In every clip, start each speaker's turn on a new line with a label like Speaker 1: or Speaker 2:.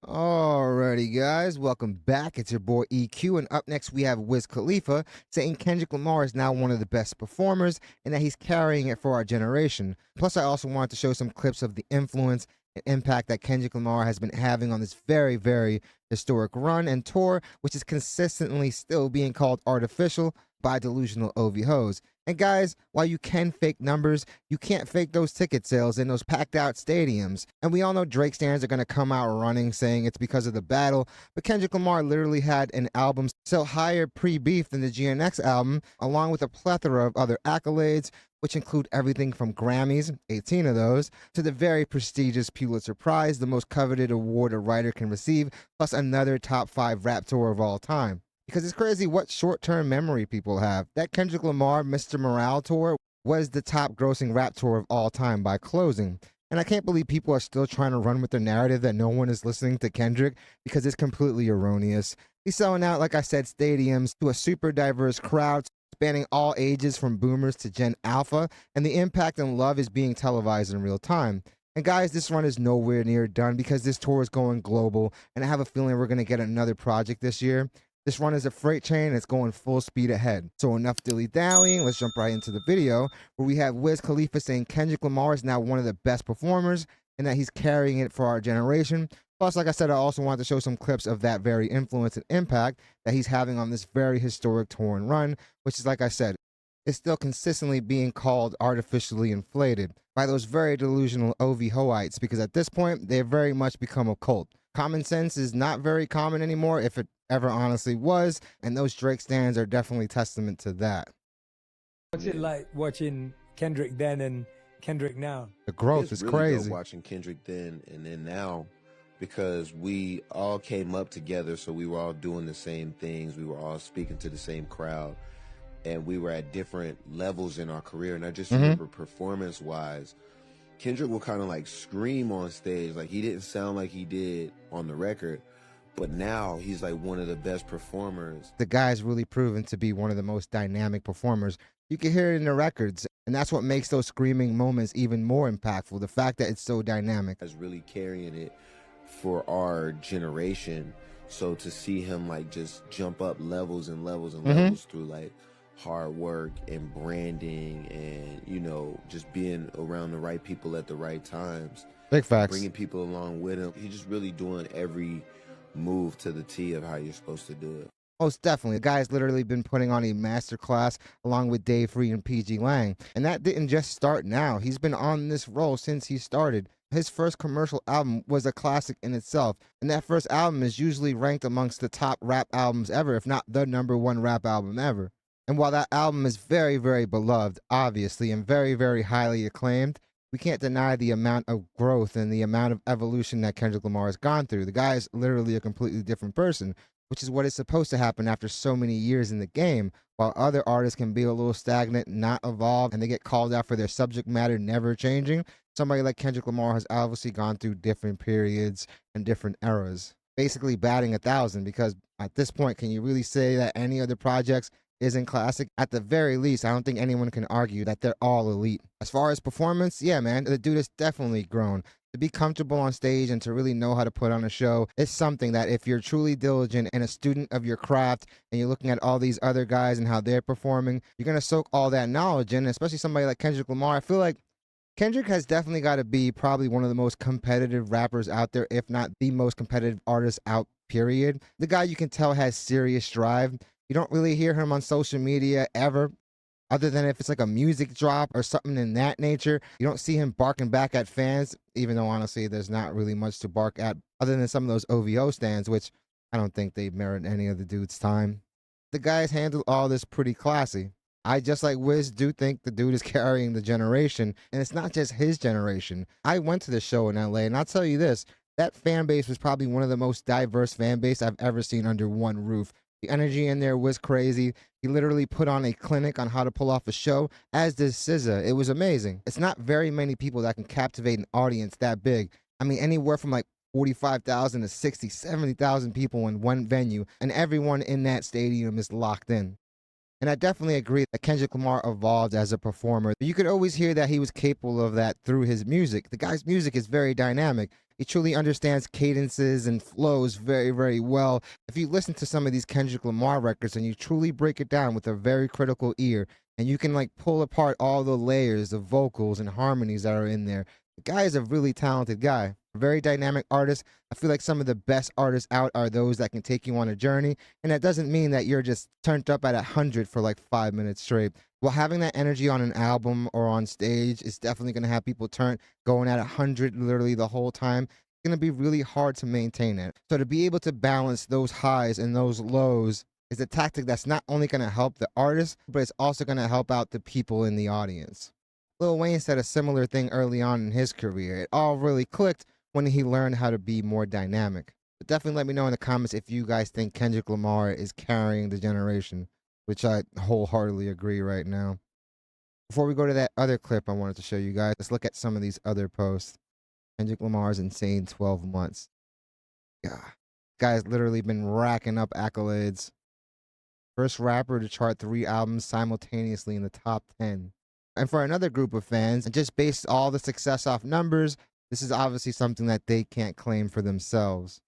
Speaker 1: Alrighty, guys, welcome back. It's your boy EQ, and up next we have Wiz Khalifa saying Kendrick Lamar is now one of the best performers and that he's carrying it for our generation. Plus, I also wanted to show some clips of the influence and impact that Kendrick Lamar has been having on this very, very historic run and tour, which is consistently still being called artificial by delusional OVHOs. And guys, while you can fake numbers, you can't fake those ticket sales in those packed out stadiums. And we all know Drake stands are going to come out running saying it's because of the battle, but Kendrick Lamar literally had an album sell higher pre-beef than the GNX album, along with a plethora of other accolades, which include everything from Grammys, 18 of those, to the very prestigious Pulitzer Prize, the most coveted award a writer can receive, plus another top 5 rap tour of all time. Because it's crazy what short-term memory people have. That Kendrick Lamar Mr. Morale tour was the top grossing rap tour of all time by closing. And I can't believe people are still trying to run with the narrative that no one is listening to Kendrick because it's completely erroneous. He's selling out, like I said, stadiums to a super diverse crowd spanning all ages from boomers to Gen Alpha, and the impact and love is being televised in real time. And guys, this run is nowhere near done because this tour is going global, and I have a feeling we're going to get another project this year. This run is a freight train and it's going full speed ahead. So enough dilly-dallying, let's jump right into the video where we have Wiz Khalifa saying Kendrick Lamar is now one of the best performers and that he's carrying it for our generation. Plus, like I said, I also wanted to show some clips of that very influence and impact that he's having on this very historic tour and run, which is, like I said, is still consistently being called artificially inflated by those very delusional OVHoites because at this point, they've very much become a cult. Common sense is not very common anymore, if it ever honestly was, and those Drake stands are definitely testament to that.
Speaker 2: What's it like watching Kendrick then and Kendrick now?
Speaker 1: The growth is
Speaker 3: really
Speaker 1: crazy.
Speaker 3: Dope watching Kendrick then and then now, because we all came up together, so we were all doing the same things. We were all speaking to the same crowd, and we were at different levels in our career. And I just remember performance-wise, Kendrick will kind of like scream on stage. Like, he didn't sound like he did on the record, but now he's like one of the best performers.
Speaker 1: The guy's really proven to be one of the most dynamic performers. You can hear it in the records, and that's what makes those screaming moments even more impactful, the fact that it's so dynamic.
Speaker 3: Is really carrying it for our generation. So to see him like just jump up levels and levels and levels through like hard work and branding and, you know, just being around the right people at the right times.
Speaker 1: Big facts.
Speaker 3: Bringing people along with him. He's just really doing every move to the T of how you're supposed to do it.
Speaker 1: Most definitely. The guy's literally been putting on a masterclass along with Dave Free and PG Lang. And that didn't just start now. He's been on this role since he started. His first commercial album was a classic in itself. And that first album is usually ranked amongst the top rap albums ever, if not the #1 rap album ever. And while that album is very, very beloved, obviously, and very, very highly acclaimed, we can't deny the amount of growth and the amount of evolution that Kendrick Lamar has gone through. The guy is literally a completely different person, which is what is supposed to happen after so many years in the game. While other artists can be a little stagnant, not evolve, and they get called out for their subject matter never changing, somebody like Kendrick Lamar has obviously gone through different periods and different eras. Basically batting 1,000, because at this point, can you really say that any other projects isn't classic? At the very least, I don't think anyone can argue that they're all elite. As far as performance, yeah, man, the dude has definitely grown. To be comfortable on stage and to really know how to put on a show is something that if you're truly diligent and a student of your craft and you're looking at all these other guys and how they're performing, you're going to soak all that knowledge in, especially somebody like Kendrick Lamar. I feel like Kendrick has definitely got to be probably one of the most competitive rappers out there, if not the most competitive artist out, period. The guy you can tell has serious drive. You don't really hear him on social media ever, other than if it's like a music drop or something in that nature. You don't see him barking back at fans, even though honestly there's not really much to bark at other than some of those OVO stands, which I don't think they merit any of the dude's time. The guys handle all this pretty classy. I, just like Wiz, do think the dude is carrying the generation, and it's not just his generation. I went to the show in LA, and I'll tell you this, that fan base was probably one of the most diverse fan base I've ever seen under one roof. The energy in there was crazy. He literally put on a clinic on how to pull off a show, as did SZA. It was amazing. It's not very many people that can captivate an audience that big. I mean, anywhere from like 45,000 to 60, 70,000 people in one venue, and everyone in that stadium is locked in. And I definitely agree that Kendrick Lamar evolved as a performer. You could always hear that he was capable of that through his music. The guy's music is very dynamic. He truly understands cadences and flows very, very well. If you listen to some of these Kendrick Lamar records and you truly break it down with a very critical ear, and you can like pull apart all the layers of vocals and harmonies that are in there, the guy is a really talented guy, a very dynamic artist. I feel like some of the best artists out are those that can take you on a journey, and that doesn't mean that you're just turned up at 100 for like 5 minutes straight. Well, having that energy on an album or on stage is definitely going to have people going at 100 literally the whole time. It's going to be really hard to maintain it. So to be able to balance those highs and those lows is a tactic that's not only going to help the artist, but it's also going to help out the people in the audience. Lil Wayne said a similar thing early on in his career. It all really clicked when he learned how to be more dynamic. But definitely let me know in the comments if you guys think Kendrick Lamar is carrying the generation, which I wholeheartedly agree right now. Before we go to that other clip I wanted to show you guys, let's look at some of these other posts. Kendrick Lamar's insane 12 months. Yeah. Guy's literally been racking up accolades. First rapper to chart 3 albums simultaneously in the top 10. And for another group of fans, and just based all the success off numbers, this is obviously something that they can't claim for themselves.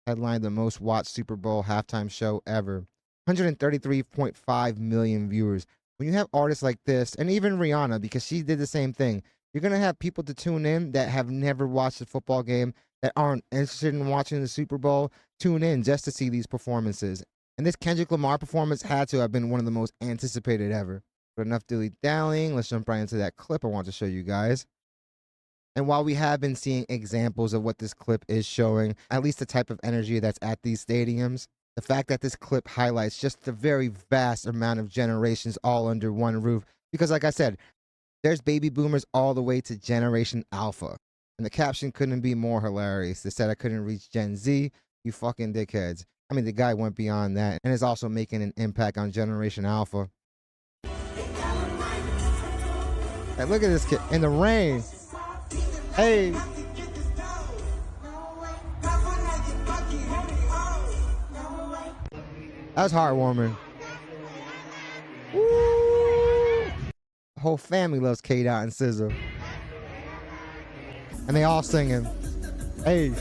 Speaker 1: Headlined the most watched Super Bowl halftime show ever. 133.5 million viewers. When you have artists like this, and even Rihanna, because she did the same thing, you're going to have people to tune in that have never watched a football game, that aren't interested in watching the Super Bowl, tune in just to see these performances. And this Kendrick Lamar performance had to have been one of the most anticipated ever. But enough dilly-dallying, let's jump right into that clip I want to show you guys. And while we have been seeing examples of what this clip is showing, at least the type of energy that's at these stadiums, the fact that this clip highlights just the very vast amount of generations all under one roof. Because like I said, there's baby boomers all the way to Generation Alpha. And the caption couldn't be more hilarious. They said I couldn't reach Gen Z, you fucking dickheads. I mean, the guy went beyond that and is also making an impact on Generation Alpha. Hey, look at this kid in the rain. Hey. That's heartwarming. Woo. The whole family loves K-Dot and SZA. And they all singing. Hey.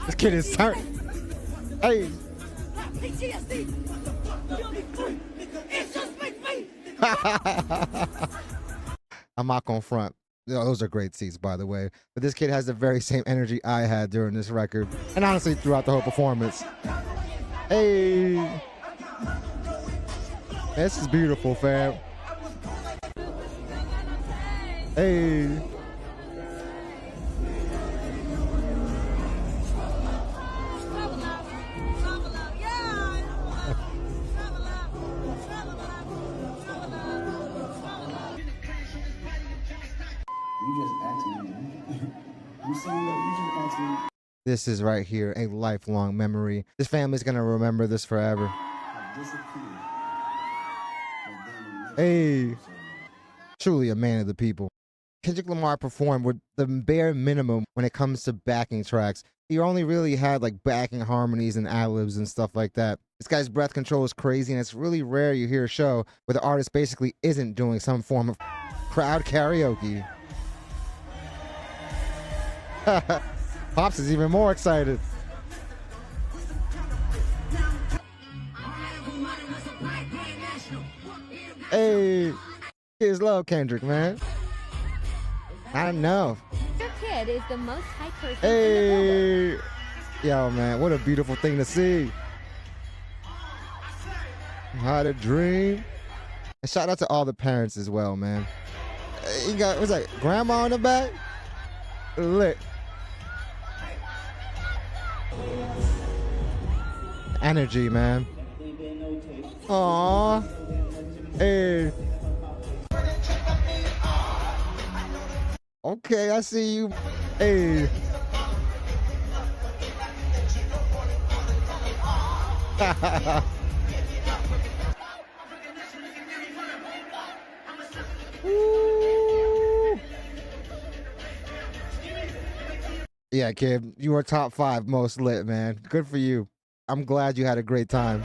Speaker 1: This kid is turned. Hey. I'm not gonna front. Those are great seats, by the way. But this kid has the very same energy I had during this record, and honestly throughout the whole performance. Hey, this is beautiful, fam. Hey.
Speaker 4: You just asked me. You saying that you just asked me.
Speaker 1: This is right here a lifelong memory. This family's gonna remember this forever. Hey, truly a man of the people. Kendrick Lamar performed with the bare minimum when it comes to backing tracks. He only really had like backing harmonies and ad-libs and stuff like that. This guy's breath control is crazy, and it's really rare you hear a show where the artist basically isn't doing some form of crowd karaoke. Pops is even more excited. Hey, kids love Kendrick, man. I know.
Speaker 5: Your kid is the most hype person
Speaker 1: Hey,
Speaker 5: in the building.
Speaker 1: yo, man, what a beautiful thing to see. How to dream. And shout out to all the parents as well, man. You got, what's that, grandma in the back? Lit. Energy, man. Aww. Hey. Okay, I see you. Hey. Woo. Yeah, kid, you were top 5 most lit, man. Good for you. I'm glad you had a great time.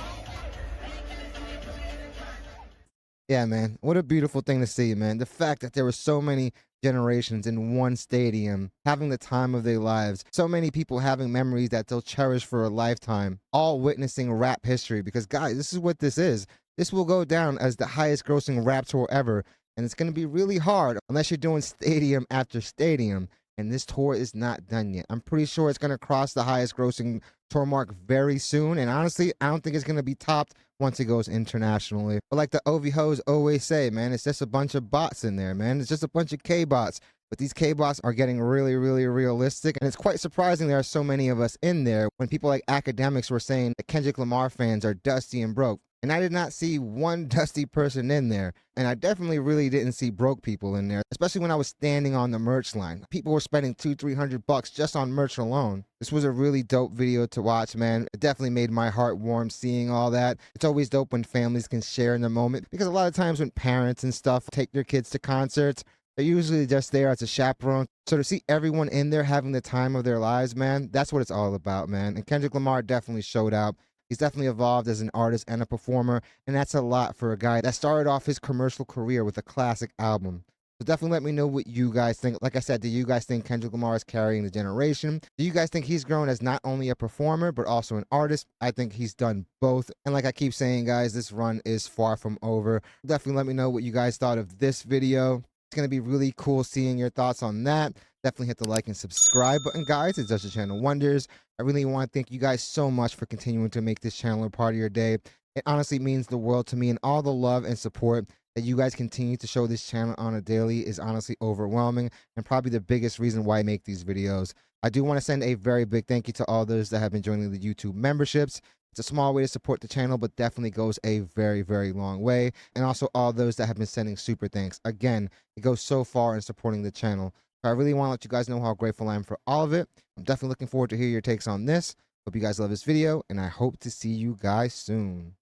Speaker 1: Yeah, man. What a beautiful thing to see, man. The fact that there were so many generations in one stadium, having the time of their lives. So many people having memories that they'll cherish for a lifetime, all witnessing rap history. Because, guys, this is what this is. This will go down as the highest grossing rap tour ever. And it's going to be really hard unless you're doing stadium after stadium. And this tour is not done yet. I'm pretty sure it's going to cross the highest grossing tour mark very soon. And honestly, I don't think it's going to be topped once it goes internationally. But like the OV hoes always say, man, it's just a bunch of bots in there, man. It's just a bunch of K-bots. But these K-bots are getting really, really realistic. And it's quite surprising there are so many of us in there when people like academics were saying that Kendrick Lamar fans are dusty and broke. And I did not see one dusty person in there. And I definitely really didn't see broke people in there, especially when I was standing on the merch line. People were spending $200-300 just on merch alone. This was a really dope video to watch, man. It definitely made my heart warm seeing all that. It's always dope when families can share in the moment, because a lot of times when parents and stuff take their kids to concerts, they're usually just there as a chaperone. So to see everyone in there having the time of their lives, man, that's what it's all about, man. And Kendrick Lamar definitely showed out. He's definitely evolved as an artist and a performer, and that's a lot for a guy that started off his commercial career with a classic album. So definitely let me know what you guys think. Like I said, do you guys think Kendrick Lamar is carrying the generation? Do you guys think he's grown as not only a performer, but also an artist? I think he's done both. And like I keep saying, guys, this run is far from over. Definitely let me know what you guys thought of this video. It's going to be really cool seeing your thoughts on that. Definitely hit the like and subscribe button, guys. It does the channel wonders. I really want to thank you guys so much for continuing to make this channel a part of your day. It honestly means the world to me, and all the love and support that you guys continue to show this channel on a daily is honestly overwhelming, and probably the biggest reason why I make these videos. I do want to send a very big thank you to all those that have been joining the YouTube memberships. It's a small way to support the channel, but definitely goes a very, very long way. And also all those that have been sending super thanks. Again, it goes so far in supporting the channel. I really want to let you guys know how grateful I am for all of it. I'm definitely looking forward to hear your takes on this. Hope you guys love this video, and I hope to see you guys soon.